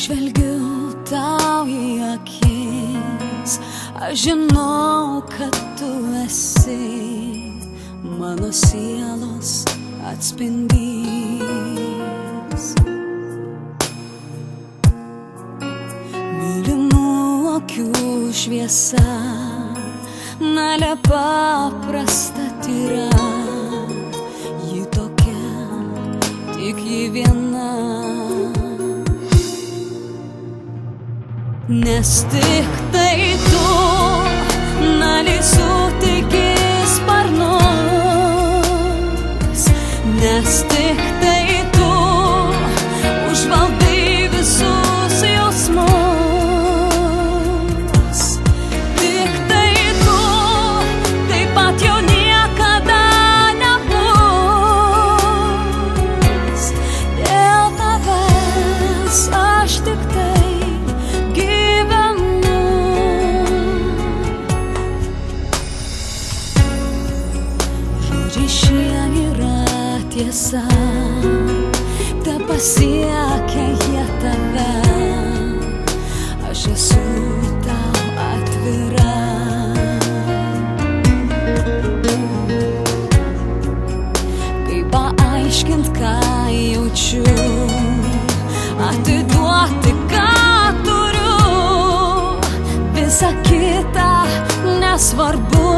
žvelgiu tau į akis, aš žinau, kad tu esi mano sielos atspindys. Mylimų akių šviesa, meilė paprasta tyra, ji tokia, tik ji viena. Nes tik tai tu, meilei suteiki sparnus, nes tik tai tu užvaldai visus jausmus. Tik tai tu, taip pat jau niekada nebus. Dėl tavęs aš tik tai šie yra tiesa, te pasiekia jie tave, aš esu tau atvira. Kaip paaiškint, ką jaučiu, atiduoti, ką turiu, visa kita nesvarbu.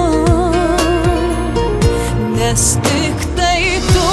Nes tik tai tu